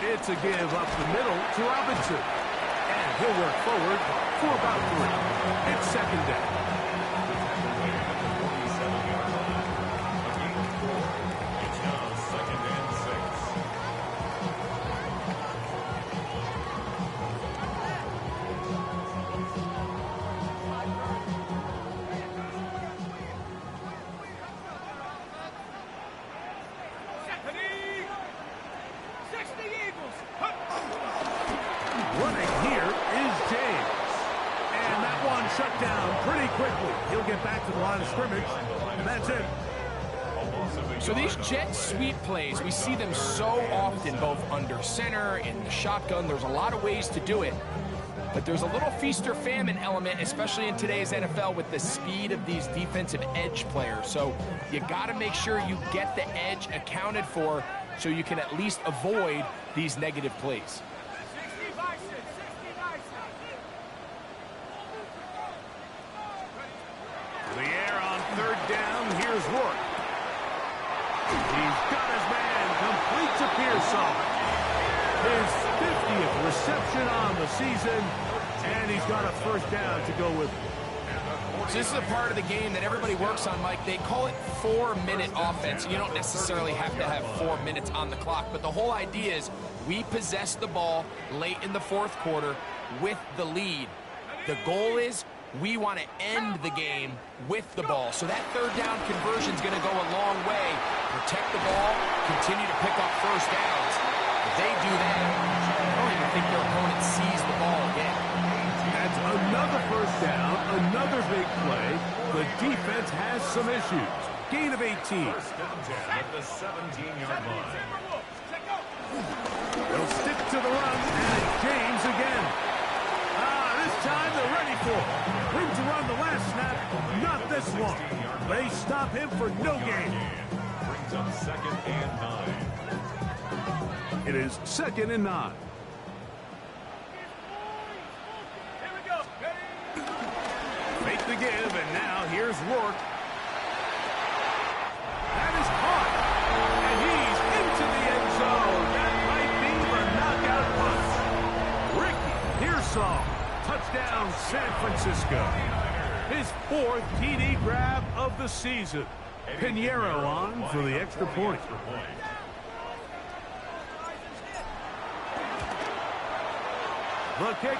B: It's a give up the middle to Robinson. And he'll work forward for about 3. It's 2nd down.
C: It's now 2nd and 6.
B: Running here is James. And that one shut down pretty quickly. He'll get back to the line of scrimmage. And that's it.
E: So these jet sweep plays, we see them so often, both under center, in the shotgun. There's a lot of ways to do it. But there's a little feast or famine element, especially in today's NFL, with the speed of these defensive edge players. So you got to make sure you get the edge accounted for so you can at least avoid these negative plays.
B: The air on 3rd down. Here's Rourke. He's got his man. Complete to Pearsall. His 50th reception on the season. And he's got a first down to go with him.
E: So this is a part of the game that everybody works on, Mike. They call it 4-minute offense. You don't necessarily have to have 4 minutes on the clock, but the whole idea is we possess the ball late in the 4th quarter with the lead. The goal is we want to end the game with the ball. So that 3rd down conversion is going to go a long way. Protect the ball, continue to pick up first downs. If they do that, I don't even think their opponent sees the ball again.
B: That's another first down, another big play. The defense has some issues. Gain of 18.
C: First and 10 at the 17-yard line.
B: They'll stick to the run, and it's James again. This time they're ready for it. Room to run the last snap, not this one. They stop him for no gain. It is 2nd and 9. Fake the give, and now here's Rourke. That is caught, and he's into the end zone. That might be the knockout punch. Ricky Pearsall, touchdown San Francisco. His 4th TD grab of the season. Pinheiro on for the extra point. The kick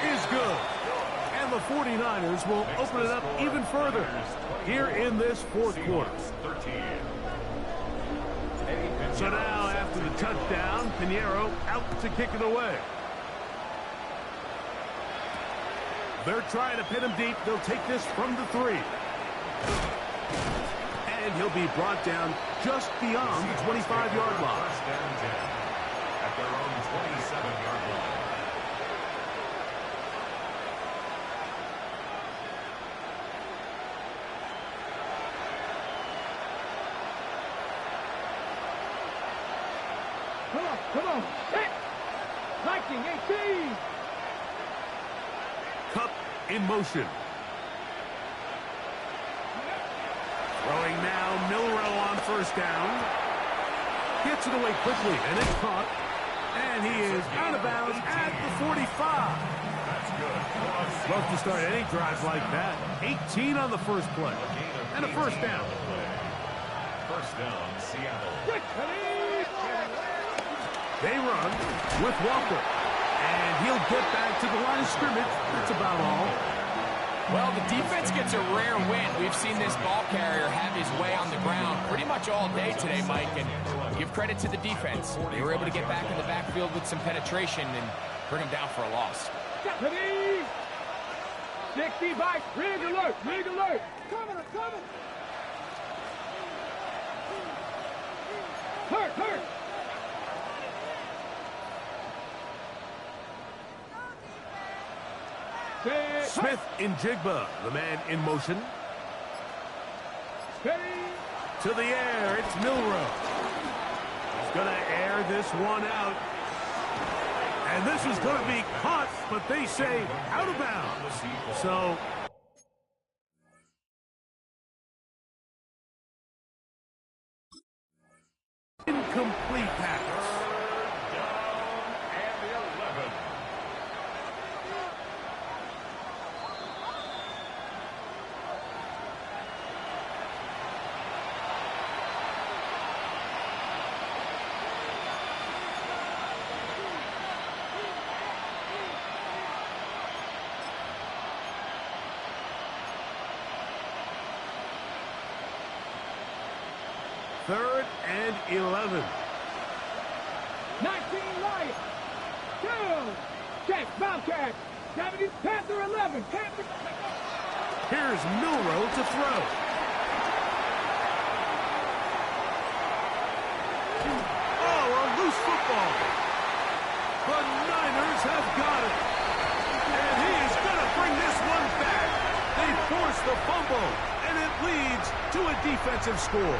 B: is good. And the 49ers will open it up even further here in this 4th quarter. So now after the touchdown, Pinheiro out to kick it away. They're trying to pin him deep. They'll take this from the 3. And he'll be brought down just beyond the 25-yard line.
C: First down 10 at their own 27-yard line.
D: Come on. Hit. 19-18.
B: Cup in motion. Throwing now, Milroe on first down. Gets it away quickly, and it's caught. And he is out of bounds at the 45.
C: That's good.
B: Love to start any drive like that. 18 on the first play. And a first down.
C: First down, Seattle.
B: They run with Walker. And he'll get back to the line of scrimmage. That's about all.
E: Well, the defense gets a rare win. We've seen this ball carrier have his way on the ground pretty much all day today, Mike, and give credit to the defense. They were able to get back in the backfield with some penetration and bring them down for a loss.
D: 65, rig alert, rig alert. Coming. Hurt.
B: Smith in Jigba, the man in motion. To the air, it's Milroe. He's going to air this one out. And this is going to be caught, but they say out of bounds. So incomplete pass.
C: And the 11.
B: Third and 11.
D: 19 Lions. 2. Check, Bobcat. 70, Panther 11. Panther.
B: Here's Milroe to throw. Oh, a loose football. The Niners have got it. And he is going to bring this one back. They force the fumble, and it leads to a defensive score.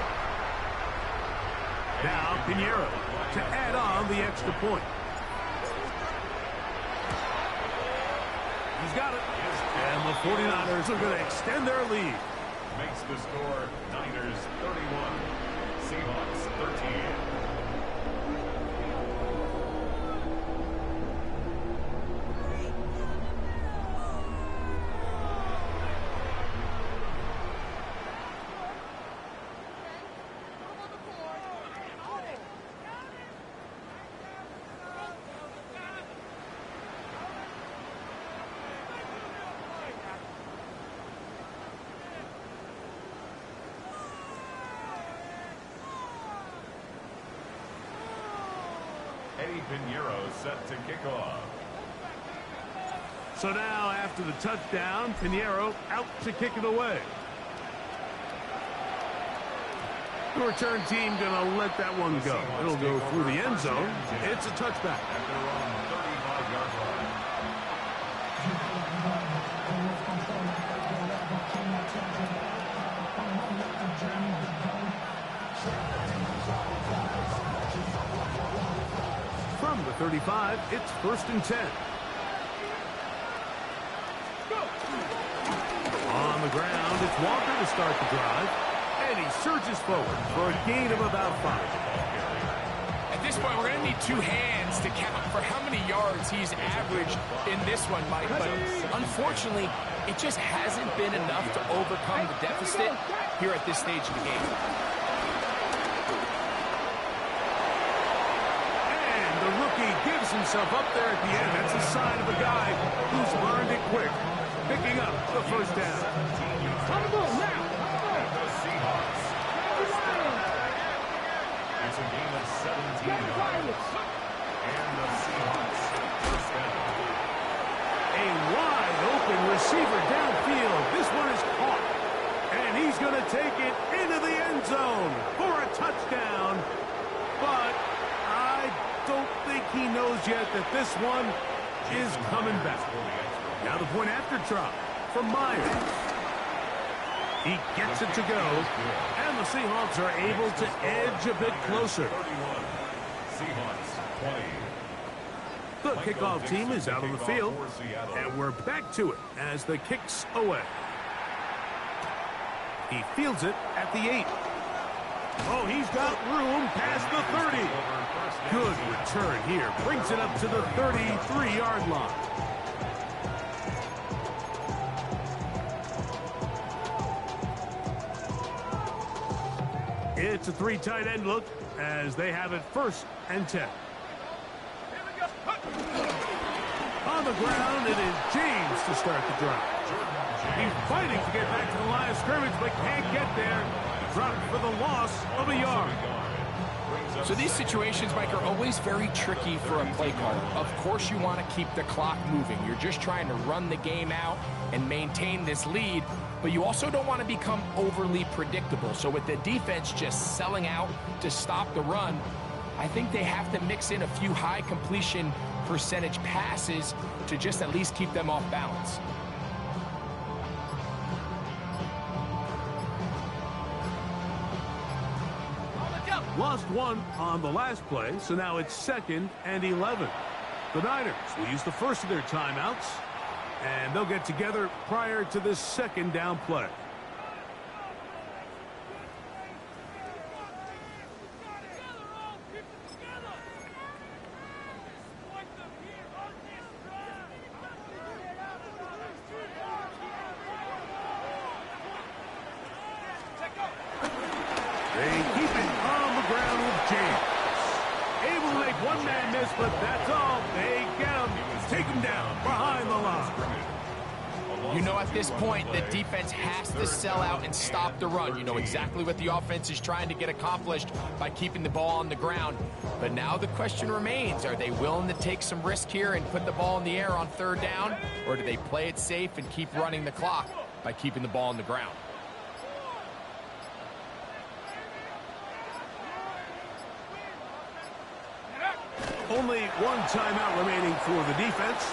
B: Now Pinheiro to add on the extra point. He's got it. And the 49ers are going to extend their lead.
C: Makes the score Niners 31, Seahawks 13. Pinheiro set to kick off.
B: So now after the touchdown, Pinheiro out to kick it away. The return team going to let that one go. It'll go through the end zone. It's a touchback.
C: At their own 35-yard line.
B: 35, it's 1st and 10. On the ground, it's Walker to start the drive. And he surges forward for a gain of about 5.
E: At this point, we're going to need 2 hands to count for how many yards he's averaged in this one, Mike. But unfortunately, it just hasn't been enough to overcome the deficit here at this stage of the game.
B: And the rookie gives himself up there at the end. That's a sign of a guy who's earned it quick, picking up the 1st down.
D: On the move now.
C: It's a game of 17 yards. And the Seahawks first down.
B: A wide open receiver downfield. This one is caught. And he's going to take it into the end zone for a touchdown. But I don't think he knows yet that this one is coming back. Now the point after try from Myers. He gets it to go, and the Seahawks are able to edge a bit closer. The kickoff team is out on the field, and we're back to it as the kick's away. He fields it at the 8. Oh, he's got room past the 30. Good return here. Brings it up to the 33-yard line. It's a 3 tight end look as they have it 1st and 10. On the ground, it is James to start the drive. He's fighting to get back to the line of scrimmage, but can't get there. Dropped for the loss of a yard.
E: So these situations, Mike, are always very tricky for a play caller. Of course you want to keep the clock moving. You're just trying to run the game out and maintain this lead, but you also don't want to become overly predictable. So with the defense just selling out to stop the run, I think they have to mix in a few high completion percentage passes to just at least keep them off balance.
B: Lost 1 on the last play, so now it's 2nd and 11. The Niners will use the first of their timeouts, and they'll get together prior to this 2nd down play. They keep it on the ground with James. Able to make one man miss, but that's all. They get him, take him down behind the line.
E: You know, at this point, the defense has to sell out and stop the run. You know exactly what the offense is trying to get accomplished by keeping the ball on the ground. But now the question remains, are they willing to take some risk here and put the ball in the air on 3rd down? Or do they play it safe and keep running the clock by keeping the ball on the ground?
B: Only one timeout remaining for the defense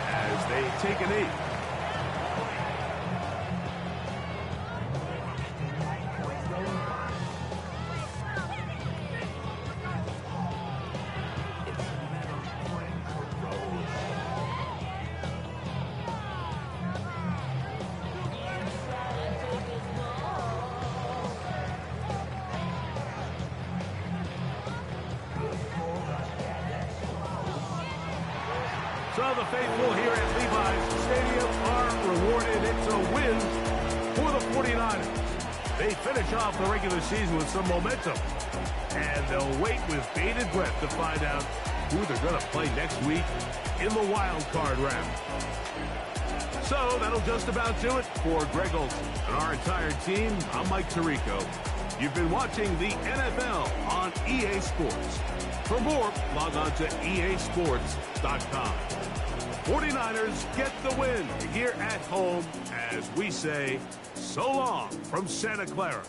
B: as they take a knee. So the faithful here at Levi's Stadium are rewarded. It's a win for the 49ers. They finish off the regular season with some momentum. And they'll wait with bated breath to find out who they're going to play next week in the wild card round. So that'll just about do it for Greg Olsen and our entire team. I'm Mike Tirico. You've been watching the NFL on EA Sports. For more, log on to easports.com. 49ers get the win here at home as we say so long from Santa Clara.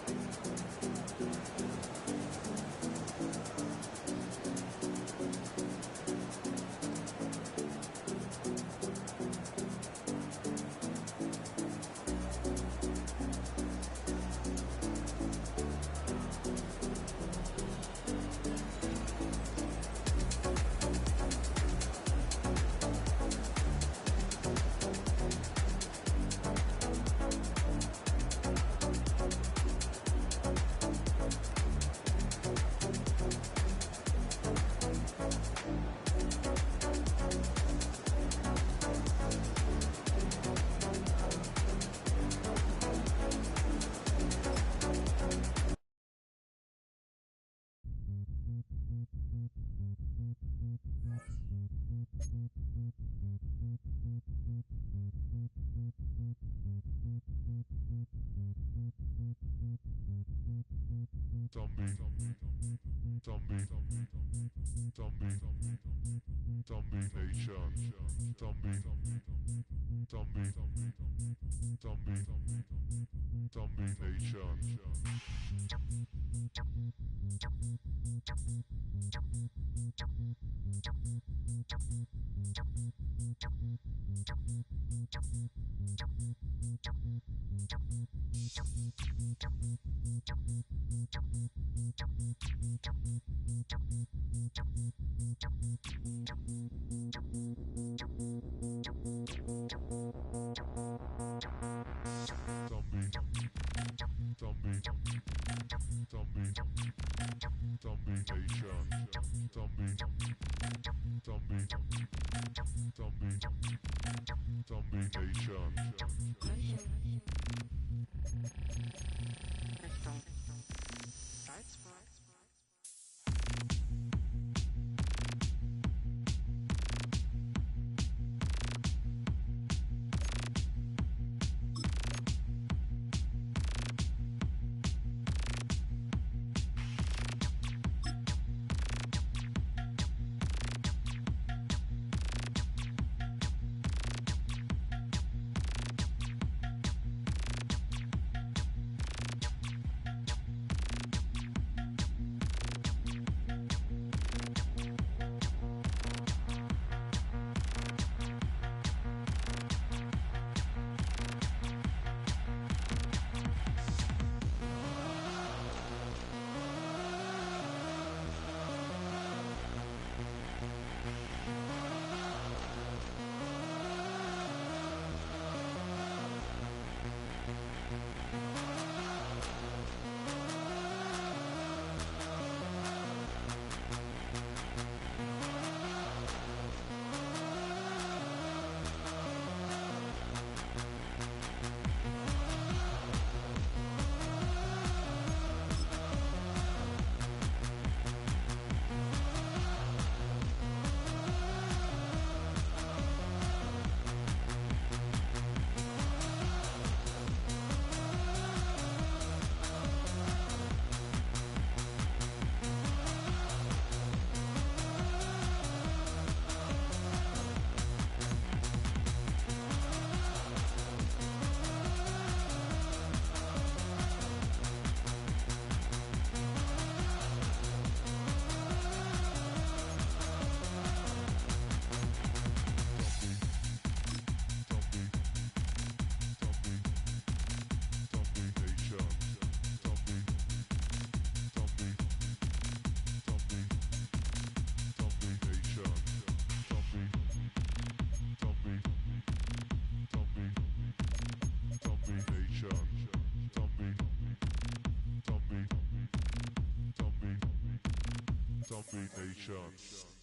C: w18.